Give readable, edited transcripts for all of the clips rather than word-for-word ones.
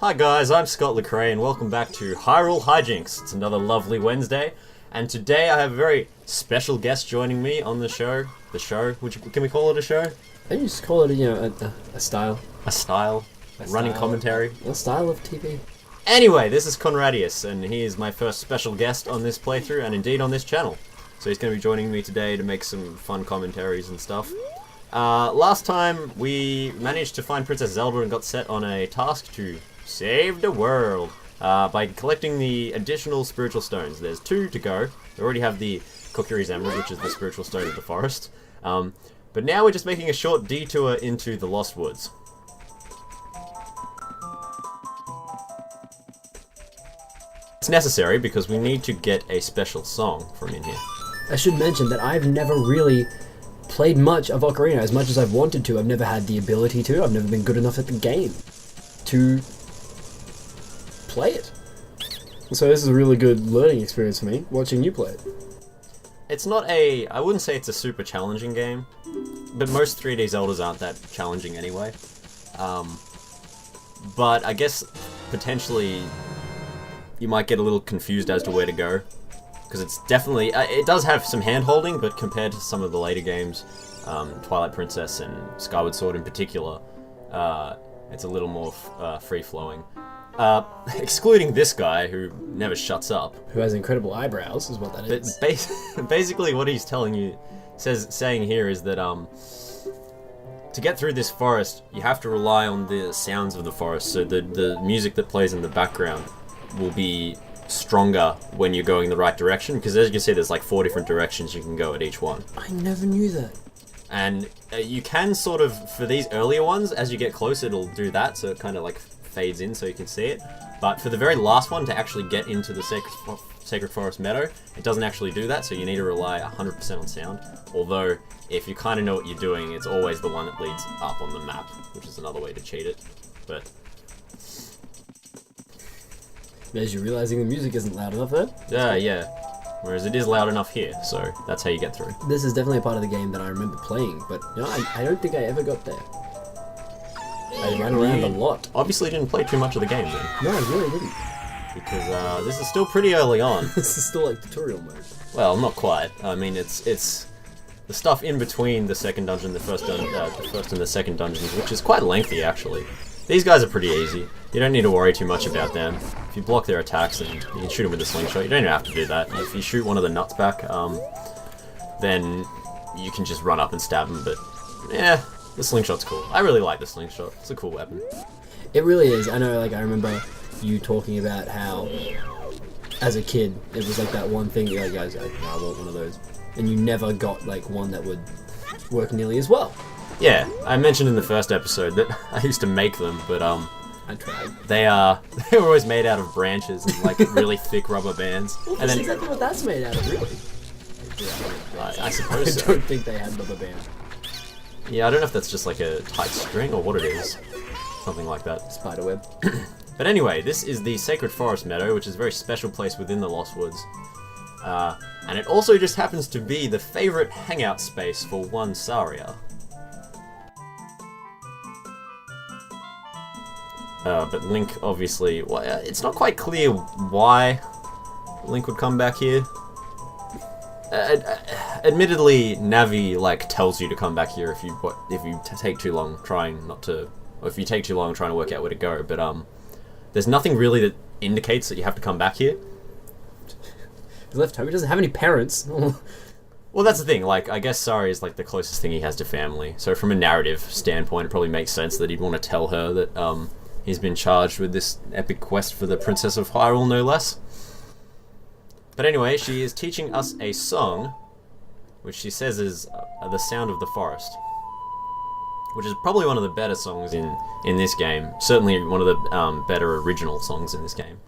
Hi guys, I'm Scott Lucrei and welcome back to Hyrule Hyjinx. It's another lovely Wednesday, and today I have a very special guest joining me on the show. The show? Can we call it a show? I just call it, a style. A style? Running commentary? A style of TV. Anyway, this is Conradius, and he is my first special guest on this playthrough, and indeed on this channel. So he's going to be joining me today to make some fun commentaries and stuff. Last time we managed to find Princess Zelda and got set on a task to save the world by collecting the additional spiritual stones. There's 2 to go. We already have the Kokiri's Emerald, which is the spiritual stone of the forest. But now we're just making a short detour into the Lost Woods. It's necessary because we need to get a special song from in here. I should mention that I've never really played much of Ocarina. As much as I've wanted to, I've never had the ability to. I've never been good enough at the game to play it. So this is a really good learning experience for me, watching you play it. It's not a... I wouldn't say it's a super challenging game, but most 3D Zeldas aren't that challenging anyway. But I guess potentially you might get a little confused as to where to go, because it's definitely... it does have some hand-holding, but compared to some of the later games, Twilight Princess and Skyward Sword in particular, it's a little more free-flowing. Excluding this guy who never shuts up. Who has incredible eyebrows, is what that is. Basically what he's saying here is that to get through this forest, you have to rely on the sounds of the forest, so the music that plays in the background will be stronger when you're going the right direction, because as you can see there's like 4 different directions you can go at each one. I never knew that. And you can sort of, for these earlier ones, as you get closer it'll do that, so it kind of like fades in so you can see it. But for the very last one, to actually get into the Sacred Forest Meadow, it doesn't actually do that, so you need to rely 100% on sound. Although, if you kind of know what you're doing, it's always the one that leads up on the map, which is another way to cheat it. But as you're realizing the music isn't loud enough there? Yeah. Whereas it is loud enough here, so that's how you get through. This is definitely a part of the game that I remember playing, but I don't think I ever got there. I ran around a lot. Obviously didn't play too much of the game then. No, I really didn't. Because this is still pretty early on. This is still like tutorial mode. Well, not quite. I mean, it's the stuff in between the second dungeon, the first and the second dungeons, which is quite lengthy actually. These guys are pretty easy. You don't need to worry too much about them. If you block their attacks and you can shoot them with a slingshot, you don't even have to do that. If you shoot one of the nuts back, then you can just run up and stab them, but yeah, the slingshot's cool. I really like the slingshot. It's a cool weapon. It really is. I know, I remember you talking about how, as a kid, it was like that one thing, you're like, guys, I want one of those. And you never got, one that would work nearly as well. Yeah, I mentioned in the first episode that I used to make them, but I tried. They were always made out of branches and really thick rubber bands. Well, and that's exactly what that's made out of, really. I suppose so. I don't think they had rubber band. Yeah, I don't know if that's just like a tight string or what it is. Something like that. Spiderweb. But anyway, this is the Sacred Forest Meadow, which is a very special place within the Lost Woods. And it also just happens to be the favourite hangout space for one Saria. But Link, obviously, well, it's not quite clear why Link would come back here. Admittedly, Navi tells you to come back here if you take too long trying to work out where to go. But there's nothing really that indicates that you have to come back here. He's left home. He doesn't have any parents. Well, that's the thing. I guess Sari is the closest thing he has to family. So from a narrative standpoint, it probably makes sense that he'd want to tell her that he's been charged with this epic quest for the Princess of Hyrule, no less. But anyway, she is teaching us a song, which she says is the sound of the forest, which is probably one of the better songs in this game. Certainly one of the better original songs in this game,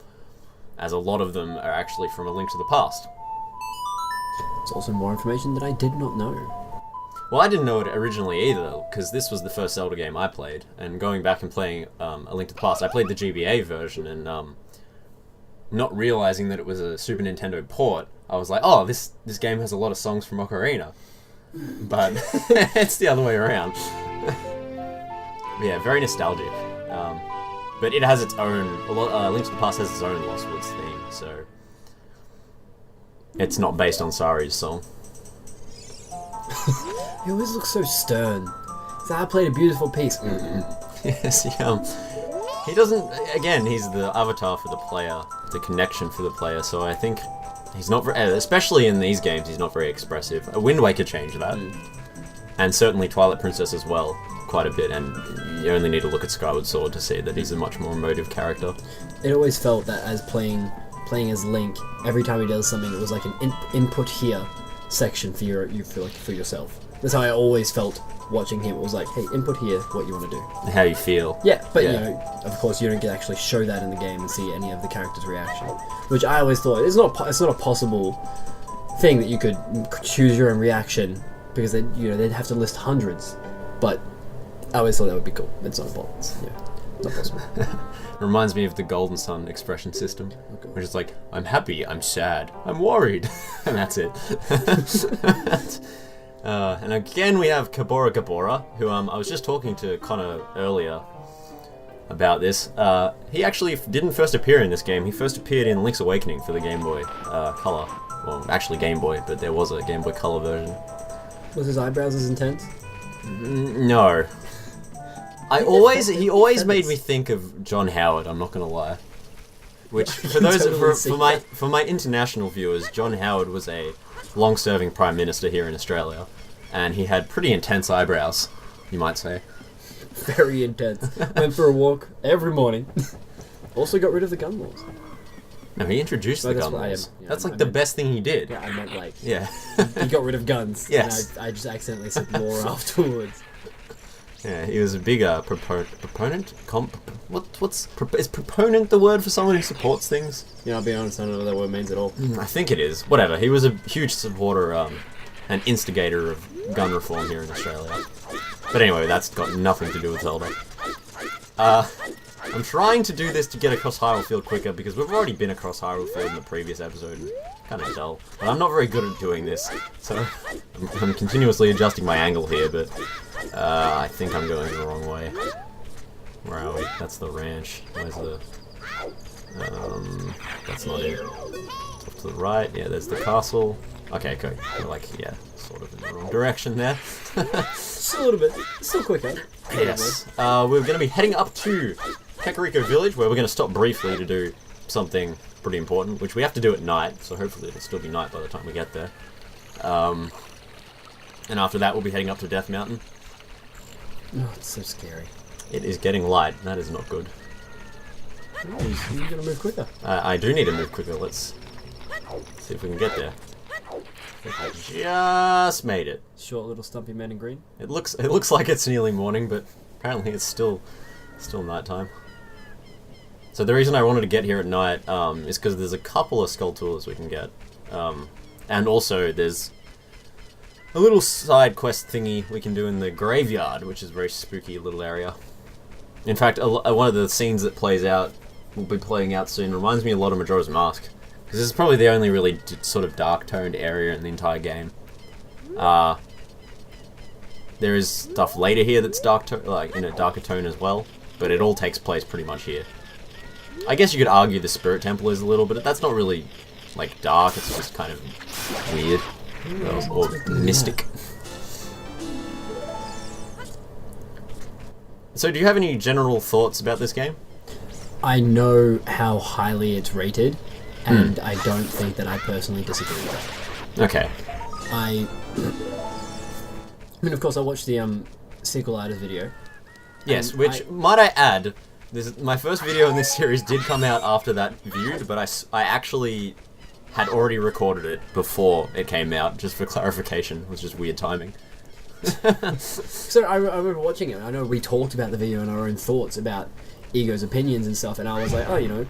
as a lot of them are actually from A Link to the Past. It's also more information that I did not know. Well, I didn't know it originally either, because this was the first Zelda game I played, and going back and playing A Link to the Past, I played the GBA version, and not realizing that it was a Super Nintendo port, I was like, oh, this game has a lot of songs from Ocarina. But it's the other way around. Yeah, very nostalgic. But it has its own. Link to the Past has its own Lost Woods theme, so it's not based on Sari's song. He always looks so stern. So I played a beautiful piece. Yes, he doesn't. Again, he's the avatar for the player, the connection for the player. So I think he's not very, especially in these games, he's not very expressive. A Wind Waker changed that, and certainly Twilight Princess as well, quite a bit. And you only need to look at Skyward Sword to see that he's a much more emotive character. It always felt that as playing as Link, every time he does something, it was like an input here section for for yourself. That's how I always felt watching him. It was like, hey, input here, what you want to do, how you feel. Yeah, but you know, of course, you don't get to actually show that in the game and see any of the character's reaction, which I always thought it's not a possible thing that you could choose your own reaction, because they'd have to list hundreds. But I always thought that would be cool. It's not not possible. Reminds me of the Golden Sun expression system, which is like, I'm happy, I'm sad, I'm worried, and that's it. And again we have Kabora, who I was just talking to Connor earlier about this. He actually didn't first appear in this game. He first appeared in Link's Awakening for the Game Boy Color. Well, actually Game Boy, but there was a Game Boy Color version. Was his eyebrows as intense? No. He always made me think of John Howard, I'm not gonna lie. Which, for my international viewers, John Howard was a long-serving Prime Minister here in Australia, and he had pretty intense eyebrows, you might say. Very intense. Went for a walk every morning. Also got rid of the gun laws. No, he introduced the gun laws. That's like the best thing he did. Yeah, I meant like... Yeah. He got rid of guns. Yes. And I just accidentally said law afterwards. Yeah, he was a big proponent? Is proponent the word for someone who supports things? Yeah, I'll be honest, I don't know what that word means at all. I think it is. Whatever. He was a huge supporter and instigator of gun reform here in Australia. But anyway, that's got nothing to do with Zelda. I'm trying to do this to get across Hyrule Field quicker, because we've already been across Hyrule Field in the previous episode. Kind of dull. But I'm not very good at doing this, so I'm continuously adjusting my angle here, but I think I'm going the wrong way. Where are we? That's the ranch. Where's the... that's not it. It's off to the right. Yeah, there's the castle. Okay, okay. Yeah, sort of in the wrong direction there. Just a little bit. Still quicker. Yes. We're going to be heading up to Kakariko Village, where we're going to stop briefly to do something pretty important, which we have to do at night, so hopefully it'll still be night by the time we get there. And after that, we'll be heading up to Death Mountain. Oh, it's so scary. It is getting light. That is not good. Oh, you're going to move quicker. I do need to move quicker. Let's see if we can get there. I just made it. Short little stumpy man in green. It looks like it's nearly morning, but apparently it's still nighttime. So the reason I wanted to get here at night is because there's a couple of skull tours we can get, and also there's a little side quest thingy we can do in the graveyard, which is a very spooky little area. In fact, one of the scenes that will be playing out soon, reminds me a lot of Majora's Mask. Because this is probably the only really sort of dark-toned area in the entire game. There is stuff later here that's in a darker tone as well, but it all takes place pretty much here. I guess you could argue the Spirit Temple is a little, but that's not really like dark. It's just kind of weird or mystic. So, do you have any general thoughts about this game? I know how highly it's rated, and I don't think that I personally disagree with that. Okay. I mean, of course, I watched the sequel artist video. Yes, which, might I add, my first video in this series did come out after that viewed, but I actually had already recorded it before it came out, just for clarification. It was just weird timing. So I remember watching it. I know we talked about the video and our own thoughts about Ego's opinions and stuff, and I was like, oh,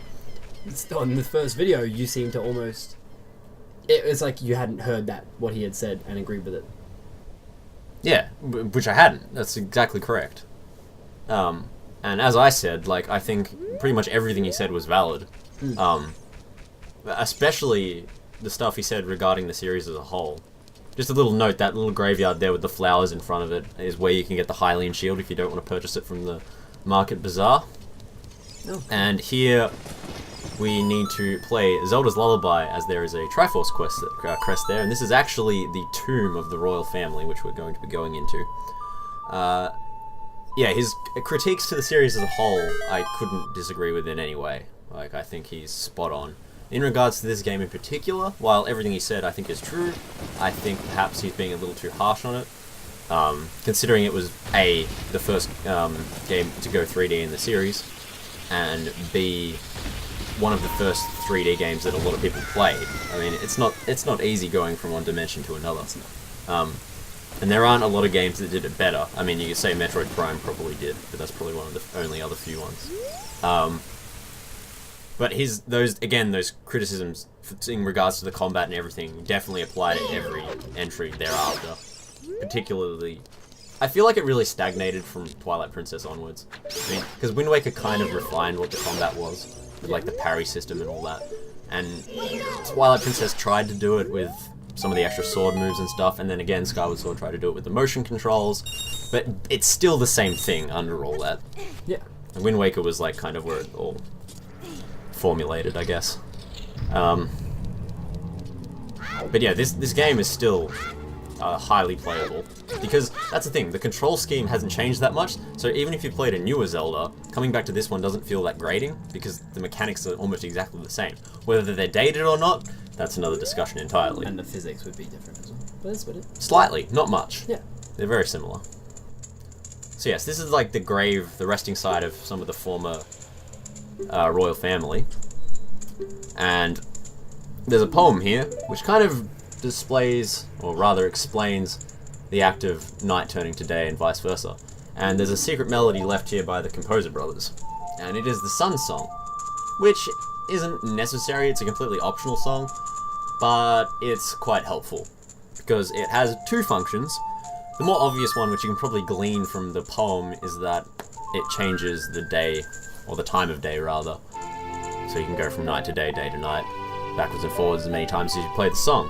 on the first video, you seemed to almost... It's like you hadn't heard what he had said and agreed with it. Yeah, which I hadn't. That's exactly correct. And as I said, I think pretty much everything he said was valid. Especially the stuff he said regarding the series as a whole. Just a little note, that little graveyard there with the flowers in front of it is where you can get the Hylian shield if you don't want to purchase it from the Market Bazaar. Oh. And here we need to play Zelda's Lullaby, as there is a Triforce crest there, and this is actually the tomb of the royal family, which we're going to be going into. Yeah, his critiques to the series as a whole, I couldn't disagree with in any way. Like, I think he's spot on. In regards to this game in particular, while everything he said I think is true, I think perhaps he's being a little too harsh on it. Considering it was A, the first game to go 3D in the series, and B, one of the first 3D games that a lot of people played. I mean, it's not easy going from one dimension to another. And there aren't a lot of games that did it better. I mean, you could say Metroid Prime probably did, but that's probably one of the only other few ones. But those criticisms in regards to the combat and everything definitely apply to every entry thereafter. Particularly, I feel like it really stagnated from Twilight Princess onwards. I mean, because Wind Waker kind of refined what the combat was, with like the parry system and all that. And Twilight Princess tried to do it with some of the extra sword moves and stuff, and then again Skyward Sword tried to do it with the motion controls, but it's still the same thing under all that. Yeah. And Wind Waker was like kind of where it all formulated, I guess. But yeah, this game is still highly playable, because that's the thing, the control scheme hasn't changed that much, so even if you played a newer Zelda, coming back to this one doesn't feel that grating, because the mechanics are almost exactly the same. Whether they're dated or not, that's another discussion entirely. And the physics would be different as well. But that's what it is. Slightly, not much. Yeah. They're very similar. So yes, this is like the grave, the resting site of some of the former royal family. And there's a poem here, which kind of displays, or rather explains, the act of night turning to day and vice versa. And there's a secret melody left here by the Composer Brothers. And it is the Sun Song, which isn't necessary, it's a completely optional song, but it's quite helpful, because it has two functions. The more obvious one, which you can probably glean from the poem, is that it changes the day, or the time of day rather. So you can go from night to day to night, backwards and forwards as many times as you play the song.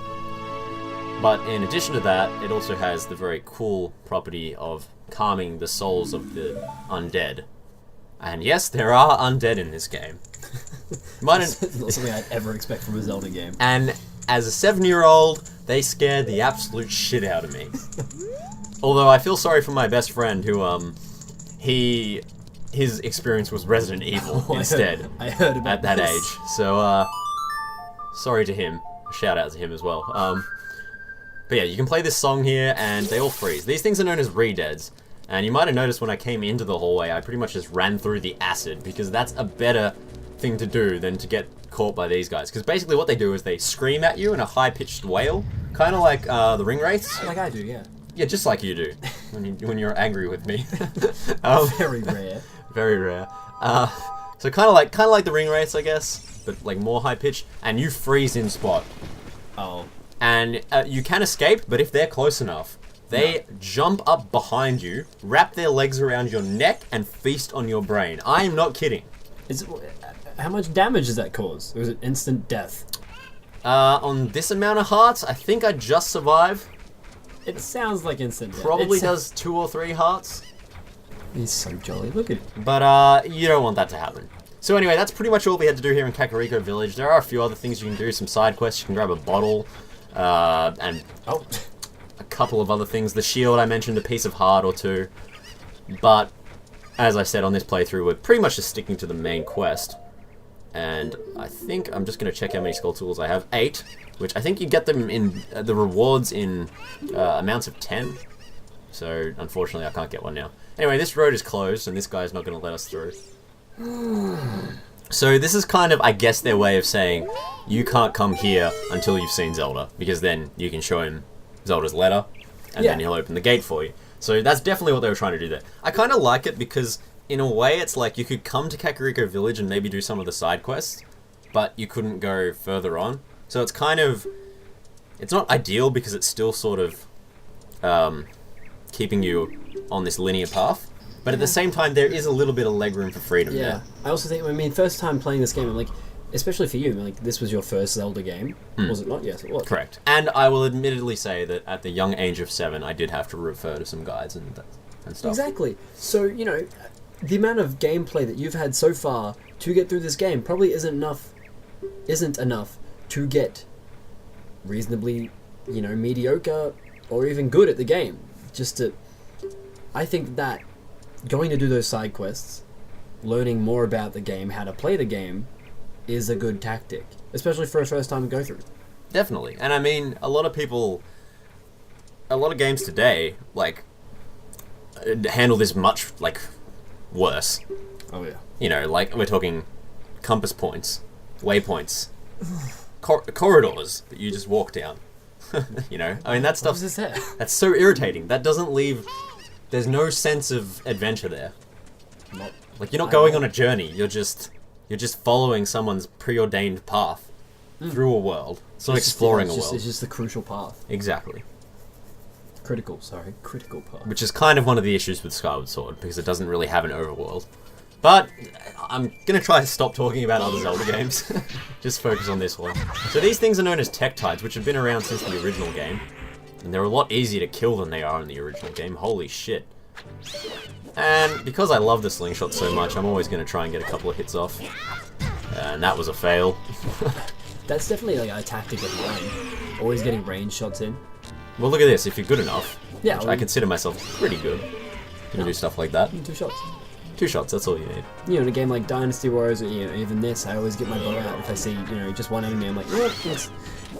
But in addition to that, it also has the very cool property of calming the souls of the undead. And yes, there are undead in this game. It's not something I'd ever expect from a Zelda game. And as a 7-year-old, they scared the absolute shit out of me. Although I feel sorry for my best friend who, his experience was Resident Evil instead. I heard about at that this. age. So, sorry to him. Shout out to him as well. But yeah, you can play this song here, and they all freeze. These things are known as re-deads. And you might have noticed when I came into the hallway, I pretty much just ran through the acid, because that's a better thing to do than to get caught by these guys. Because basically what they do is they scream at you in a high-pitched wail, kind of like the ring wraiths. Like I do, yeah. Yeah, just like you do, when you're angry with me. Very rare. Very rare. So kind of like the ring wraiths, I guess, but like more high-pitched, and you freeze in spot. Oh. And you can escape, but if they're close enough, they jump up behind you, wrap their legs around your neck, and feast on your brain. I am not kidding. How much damage does that cause? Or is it instant death? On this amount of hearts, I think I just survive. It sounds like instant death. Probably does 2 or 3 hearts. He's so jolly. Look at him. But you don't want that to happen. So anyway, that's pretty much all we had to do here in Kakariko Village. There are a few other things you can do, some side quests. You can grab a bottle, and a couple of other things. The shield, I mentioned, a piece of heart or 2. But, as I said on this playthrough, we're pretty much just sticking to the main quest. And I think I'm just going to check how many skull tools I have. 8, which I think you get them in the rewards in amounts of 10. So, unfortunately, I can't get one now. Anyway, this road is closed, and this guy's not going to let us through. So this is kind of, I guess, their way of saying, you can't come here until you've seen Zelda, because then you can show him Zelda's letter, and then he'll open the gate for you. So that's definitely what they were trying to do there. I kind of like it because, in a way, it's like you could come to Kakariko Village and maybe do some of the side quests, but you couldn't go further on. So it's kind of, it's not ideal because it's still sort of keeping you on this linear path. But at the same time, there is a little bit of legroom for freedom there. I also think, I mean, first time playing this game, I'm like, especially for you, like, this was your first Zelda game, was it not? Yes, it was. Correct. And I will admittedly say that at the young age of 7, I did have to refer to some guides and stuff. Exactly. So, you know, the amount of gameplay that you've had so far to get through this game probably isn't enough to get reasonably, mediocre or even good at the game. I think that going to do those side quests, learning more about the game, how to play the game, is a good tactic, especially for a first time go through. Definitely. And I mean, a lot of games today, like, handle this much, like, worse. Oh yeah. Like, we're talking compass points, waypoints, corridors that you just walk down. I mean, that stuff. What is this? That's so irritating. That doesn't leave. There's no sense of adventure there. Like, you're not going on a journey. You're just following someone's preordained path through a world. It's not exploring a world. It's just the crucial path. Exactly. Critical path. Which is kind of one of the issues with Skyward Sword, because it doesn't really have an overworld. But I'm going to try to stop talking about other Zelda games. Just focus on this one. So these things are known as Tektides, which have been around since the original game. And they're a lot easier to kill than they are in the original game. Holy shit. And because I love the slingshot so much, I'm always going to try and get a couple of hits off. And that was a fail. That's definitely like a tactic of mine. Always getting range shots in. Well, look at this. If you're good enough, yeah, which I consider myself pretty good, you can do stuff like that. 2 shots. 2 shots, that's all you need. In a game like Dynasty Warriors, or even this, I always get my bow out if I see, just one enemy. I'm like, let's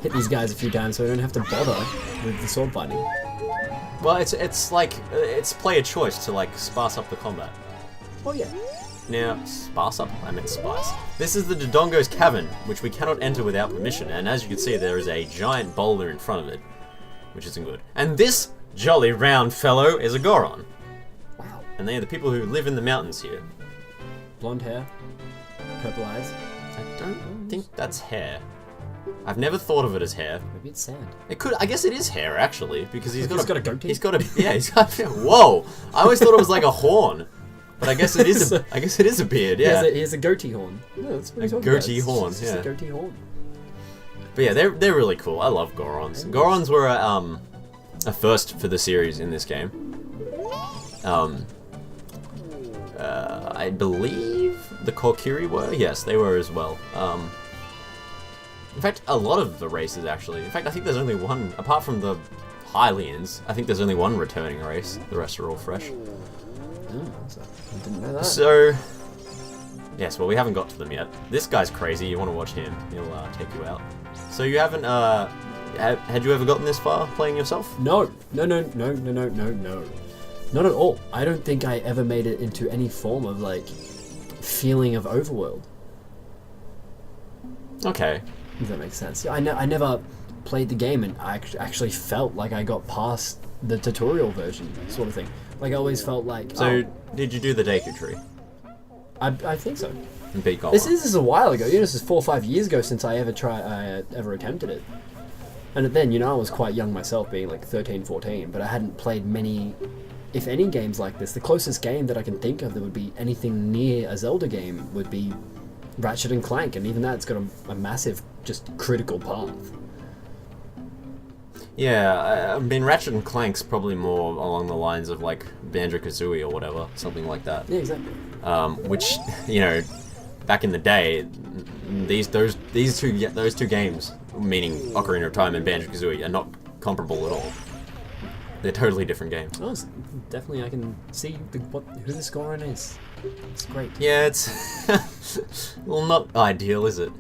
hit these guys a few times so I don't have to bother with the sword fighting. Well, it's like, it's player choice to, like, sparse up the combat. Oh, yeah. Now, sparse up? I meant spice. This is the Dodongo's Cavern, which we cannot enter without permission, and as you can see, there is a giant boulder in front of it, which isn't good. And this jolly round fellow is a Goron. Wow. And they are the people who live in the mountains here. Blonde hair, purple eyes. I don't think that's hair. I've never thought of it as hair. Maybe it's sand. It could. I guess it is hair actually, because he's got a goatee. He's got a. Yeah, he's got. Whoa! I always thought it was like a horn, but I guess it is. I guess it is a beard. Yeah. He has a goatee horn. Yeah, that's what a goatee horn. It's a goatee horn. But yeah, they're really cool. I love Gorons. Gorons were a first for the series in this game. I believe the Kokiri were. Yes, they were as well. In fact, a lot of the races actually. In fact, I think there's only one, apart from the Hylians, I think there's only one returning race. The rest are all fresh. I didn't know that. So, yes, well, we haven't got to them yet. This guy's crazy. You want to watch him? He'll take you out. So you haven't, had you ever gotten this far playing yourself? No. Not at all. I don't think I ever made it into any form of, like, feeling of overworld. Okay. If that makes sense. Yeah, I never played the game and I actually felt like I got past the tutorial version, sort of thing. Like, I always felt like... So, did you do the Deku Tree? I think so. And beat Goron? This is a while ago. This is 4 or 5 years ago since I ever attempted it. And then, I was quite young myself, being like 13, 14, but I hadn't played many, if any, games like this. The closest game that I can think of that would be anything near a Zelda game would be Ratchet and Clank, and even that's got a massive, just critical path. Yeah, I mean, Ratchet and Clank's probably more along the lines of, like, Banjo-Kazooie or whatever, something like that. Yeah, exactly. Which, back in the day, those two games, meaning Ocarina of Time and Banjo-Kazooie, are not comparable at all. They're totally different games. Oh, definitely, I can see who this Goron is. It's great. Yeah, it's well, not ideal, is it?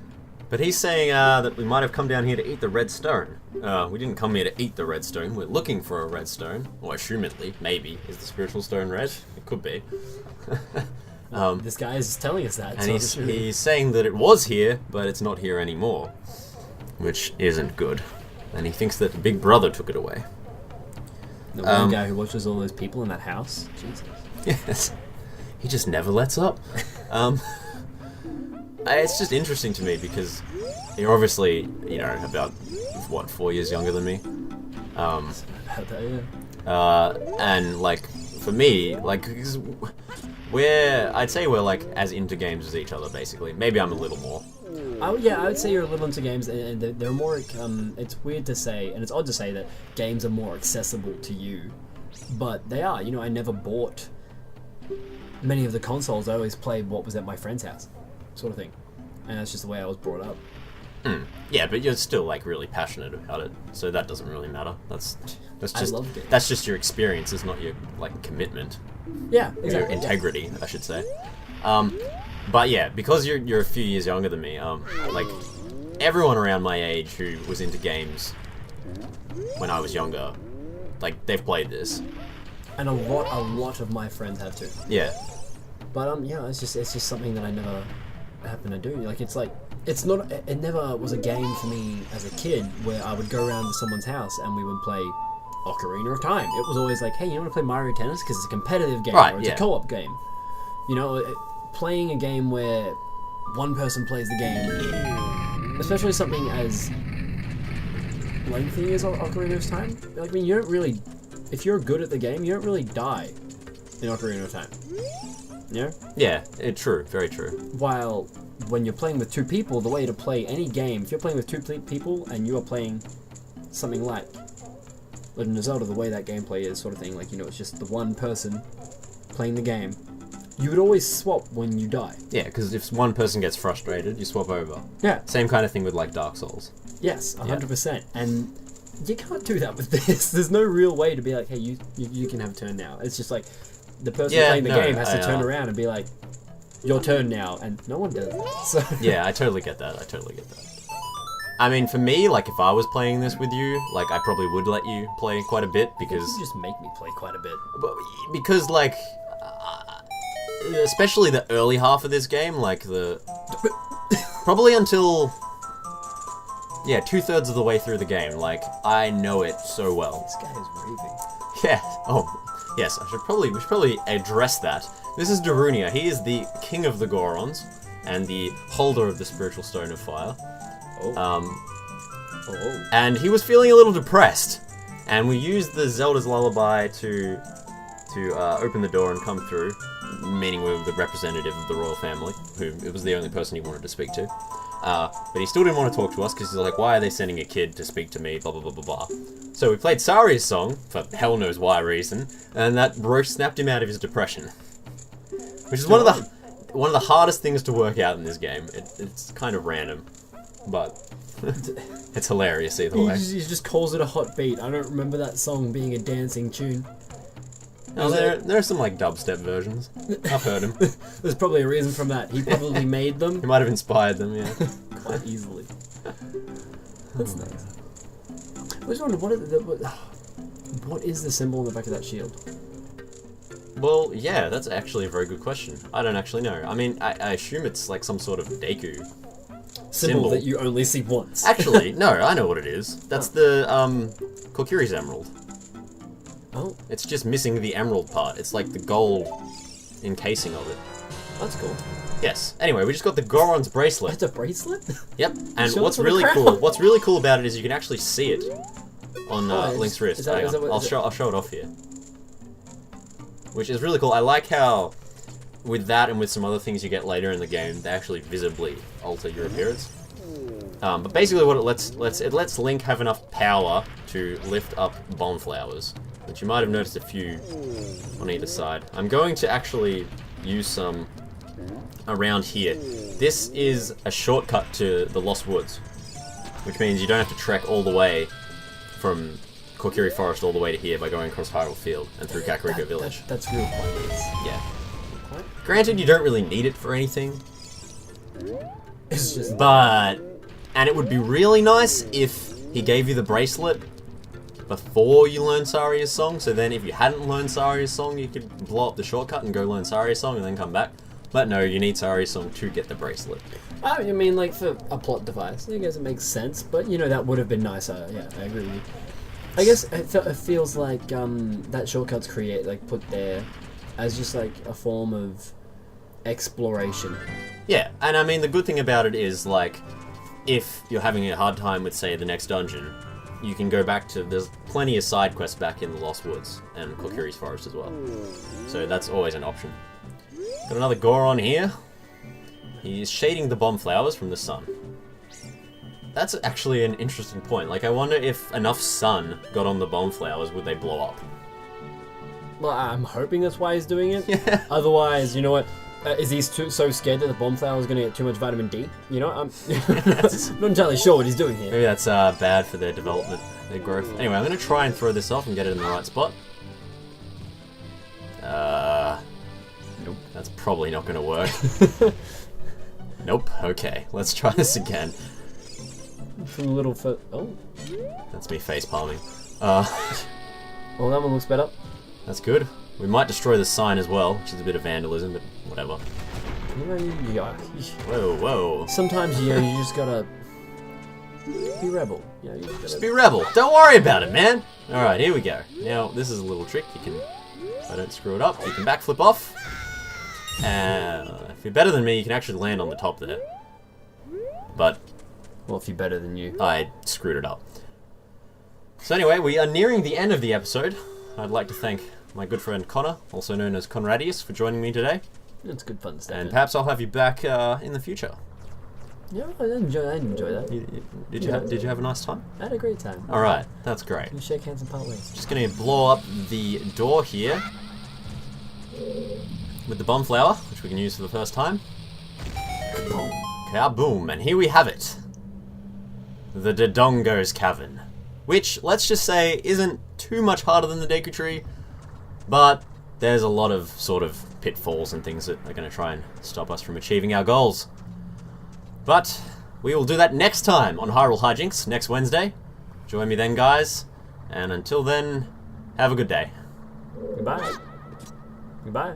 But he's saying that we might have come down here to eat the red stone. We didn't come here to eat the red stone. We're looking for a red stone, or assumedly, maybe. Is the spiritual stone red? It could be. This guy is telling us that. And so he's saying that it was here, but it's not here anymore, which isn't good. And he thinks that Big Brother took it away. The one guy who watches all those people in that house? Jesus. Yes. He just never lets up. It's just interesting to me because you're obviously, about, 4 years younger than me? About that, yeah. And, like, for me, like, 'cause I'd say we're, like, as into games as each other, basically. Maybe I'm a little more. I would say you're a little into games, and they're more, it's weird to say, and it's odd to say that games are more accessible to you, but they are. I never bought many of the consoles. I always played what was at my friend's house. sort of thing. And that's just the way I was brought up. Yeah, but you're still like really passionate about it, so that doesn't really matter. That's just I loved it. that's just your experience. It's not your like commitment, Yeah, your exactly. integrity, I should say. But yeah, because you're a few years younger than me, like everyone around my age who was into games when I was younger, like they've played this. And a lot of my friends have too. Yeah. But yeah, it's just something that I never happened to do. Like it never was a game for me as a kid where I would go around to someone's house and we would play Ocarina of Time. It was always like, hey, you want to play Mario Tennis because it's a competitive game, right, or it's a co-op game. You know, playing a game where one person plays the game, especially something as lengthy as Ocarina of Time. Like, I mean, you don't really, if you're good at the game, you don't really die in Ocarina of Time. You know? Yeah, true, very true. While when you're playing with two people, the way to play any game, if you're playing with two people and you are playing something like Legend of Zelda, the way that gameplay is, sort of thing, like, you know, it's just the one person playing the game, you would always swap when you die. Yeah, because if one person gets frustrated, you swap over. Yeah. Same kind of thing with like Dark Souls. Yes, 100%. And you can't do that with this. There's no real way to be like, hey, you can have a turn now. It's just like the person playing the game has to turn around and be like, your turn now, and no one does that. So yeah, I totally get that. I mean, for me, like, if I was playing this with you, like, I probably would let you play quite a bit, because... You just make me play quite a bit. Because, like, especially the early half of this game, like, probably until... Yeah, 2/3 of the way through the game, like, I know it so well. This guy is raving. Yeah, yes, we should probably address that. This is Darunia. He is the king of the Gorons, and the holder of the spiritual stone of fire. And he was feeling a little depressed, and we used the Zelda's lullaby to open the door and come through, meaning we were the representative of the royal family, who it was the only person he wanted to speak to. But he still didn't want to talk to us, because he's like, why are they sending a kid to speak to me, blah blah blah blah blah. So we played Sari's song, for hell knows why reason, and that snapped him out of his depression. Which is one of the hardest things to work out in this game. It's kind of random, but it's hilarious either way. He just calls it a hot beat. I don't remember that song being a dancing tune. No, there are some like dubstep versions. I've heard them. There's probably a reason from that. He probably made them. He might have inspired them, yeah. Quite easily. That's nice. I was wondering, what is the symbol on the back of that shield? Well, yeah, that's actually a very good question. I don't actually know. I mean, I assume it's like some sort of Deku symbol that you only see once. Actually, no, I know what it is. That's the Kokiri's emerald. Oh. It's just missing the emerald part. It's like the gold encasing of it. That's cool. Yes. Anyway, we just got the Goron's bracelet. It's a bracelet? Yep. And what's really cool about it is you can actually see it on Link's wrist. I'll show it off here. Which is really cool. I like how, with that and with some other things you get later in the game, they actually visibly alter your appearance. But basically, what it lets Link have enough power to lift up bomb flowers, which you might have noticed a few on either side. I'm going to actually use some around here. This is a shortcut to the Lost Woods, which means you don't have to trek all the way from Kokiri Forest all the way to here by going across Hyrule Field and through Kakariko Village. That's real pointless. Yeah. Granted, you don't really need it for anything. It's just... And it would be really nice if he gave you the bracelet before you learn Saria's song, so then if you hadn't learned Saria's song, you could blow up the shortcut and go learn Saria's song and then come back. But no, you need Saria's song to get the bracelet. I mean, like, for a plot device, I guess it makes sense, but, you know, that would have been nicer. Yeah, I agree with you. I guess it feels like that shortcut's put there as just, like, a form of exploration. Yeah, and I mean, the good thing about it is, like, if you're having a hard time with, say, the next dungeon, you can go back to... There's plenty of side quests back in the Lost Woods and Kokiri's Forest as well. So that's always an option. Got another Goron here. He's shading the bomb flowers from the sun. That's actually an interesting point. Like, I wonder if enough sun got on the bomb flowers, would they blow up? Well, I'm hoping that's why he's doing it. Yeah. Otherwise, you know what? Is he so scared that the bomb flower is going to get too much vitamin D? You know, I'm not entirely sure what he's doing here. Maybe that's bad for their development, their growth. Anyway, I'm going to try and throw this off and get it in the right spot. Nope. That's probably not going to work. Nope. Okay, let's try this again. From a little oh. That's me face palming. Well, that one looks better. That's good. We might destroy the sign as well, which is a bit of vandalism, but whatever. Whoa, whoa. Sometimes, you just gotta be rebel. Just be rebel. Don't worry about it, man. Alright, here we go. Now, this is a little trick. You can, if I don't screw it up, you can backflip off. And if you're better than me, you can actually land on the top there. But well, if you're better than you. I screwed it up. So anyway, we are nearing the end of the episode. I'd like to thank my good friend Connor, also known as Conradius, for joining me today. It's good fun stuff. And perhaps I'll have you back in the future. Yeah, I enjoy that. Did you have a nice time? I had a great time. Alright, that's great. We shake hands and part ways. Just gonna blow up the door here with the bomb flower, which we can use for the first time. Kaboom! And here we have it. The Dodongo's Cavern. Which, let's just say, isn't too much harder than the Deku Tree, but there's a lot of sort of pitfalls and things that are going to try and stop us from achieving our goals. But we will do that next time on Hyrule Hyjinx, next Wednesday. Join me then, guys. And until then, have a good day. Goodbye. Goodbye.